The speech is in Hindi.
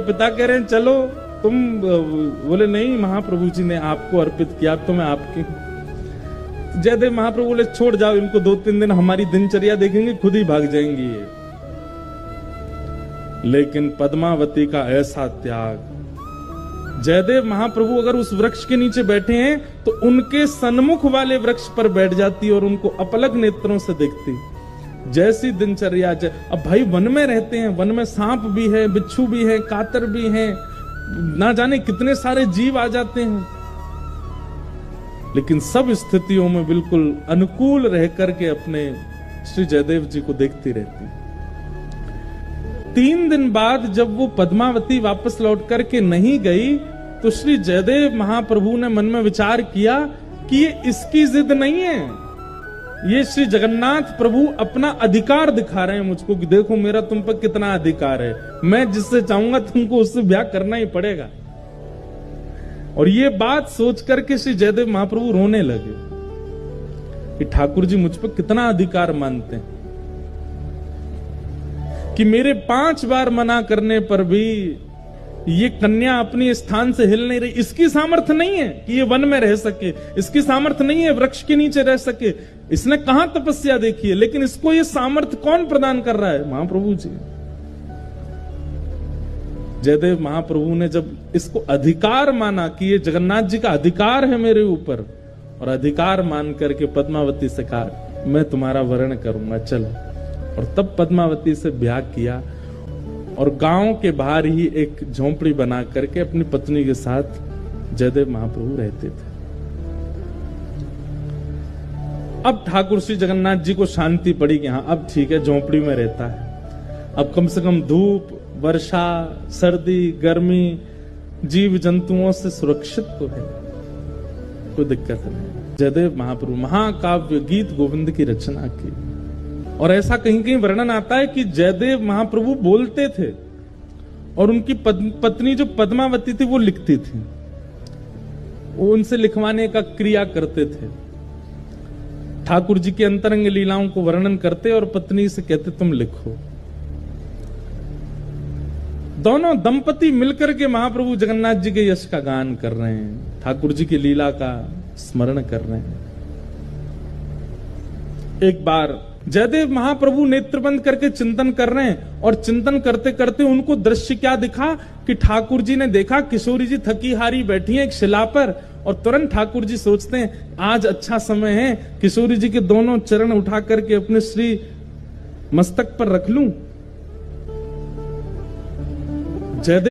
पिता कह रहे हैं चलो तुम, बोले नहीं महाप्रभु जी ने आपको अर्पित किया तो मैं आपकी। जयदेव महाप्रभु बोले छोड़ जाओ इनको, 2-3 दिन हमारी दिनचर्या देखेंगे खुद ही भाग जाएंगी ये। लेकिन पद्मावती का ऐसा त्याग, जयदेव महाप्रभु अगर उस वृक्ष के नीचे बैठे हैं तो उनके सन्मुख वाले वृक्ष पर बैठ जाती और उनको अपलक नेत्रों से देखती। जैसी दिनचर्या, अब भाई वन में रहते हैं, वन में सांप भी है, बिच्छू भी है, कातर भी है, ना जाने कितने सारे जीव आ जाते हैं, लेकिन सब स्थितियों में बिल्कुल अनुकूल रह करके अपने श्री जयदेव जी को देखती रहती। 3 दिन बाद जब वो पद्मावती वापस लौट करके नहीं गई तो श्री जयदेव महाप्रभु ने मन में विचार किया कि ये इसकी जिद नहीं है, ये श्री जगन्नाथ प्रभु अपना अधिकार दिखा रहे हैं मुझको कि देखो मेरा तुम पर कितना अधिकार है, मैं जिससे चाहूंगा तुमको उससे ब्याह करना ही पड़ेगा। और ये बात सोच करके श्री जयदेव महाप्रभु रोने लगे कि ठाकुर जी मुझ पर कितना अधिकार मानते हैं कि मेरे 5 बार मना करने पर भी ये कन्या अपनी स्थान से हिल नहीं रही। इसकी सामर्थ्य नहीं है कि ये वन में रह सके, इसकी सामर्थ्य नहीं है वृक्ष के नीचे रह सके, इसने कहां तपस्या देखी है, लेकिन इसको ये सामर्थ्य कौन प्रदान कर रहा है? महाप्रभु जी। जयदेव महाप्रभु ने जब इसको अधिकार माना कि ये जगन्नाथ जी का अधिकार है मेरे ऊपर, और अधिकार मान करके पद्मावती से कहा मैं तुम्हारा वर्ण करूंगा चलो, और तब पद्मावती से ब्याह किया और गांव के बाहर ही एक झोंपड़ी बना करके अपनी पत्नी के साथ जयदेव महाप्रभु रहते थे। अब ठाकुर श्री जगन्नाथ जी को शांति पड़ी कि हाँ अब ठीक है, झोंपड़ी में रहता है, अब कम से कम धूप, वर्षा, सर्दी, गर्मी, जीव जंतुओं से सुरक्षित तो है, कोई दिक्कत नहीं। जयदेव महाप्रभु महाकाव्य गीत गोविंद की रचना की, और ऐसा कहीं कहीं वर्णन आता है कि जयदेव महाप्रभु बोलते थे और उनकी पत्नी जो पद्मावती थी वो लिखती थी, वो उनसे लिखवाने का क्रिया करते थे। ठाकुर जी की अंतरंग लीलाओं को वर्णन करते और पत्नी से कहते तुम लिखो। दोनों दंपति मिलकर के महाप्रभु जगन्नाथ जी के यश का गान कर रहे हैं, ठाकुर जी की लीला का स्मरण कर रहे हैं। एक बार जयदेव महाप्रभु नेत्र बंद करके चिंतन कर रहे हैं, और चिंतन करते करते उनको दृश्य क्या दिखा कि ठाकुर जी ने देखा किशोरी जी थकी हारी बैठी हैं एक शिला पर, और तुरंत ठाकुर जी सोचते हैं आज अच्छा समय है, किशोरी जी के दोनों चरण उठा करके अपने श्री मस्तक पर रख लूं। जयदेव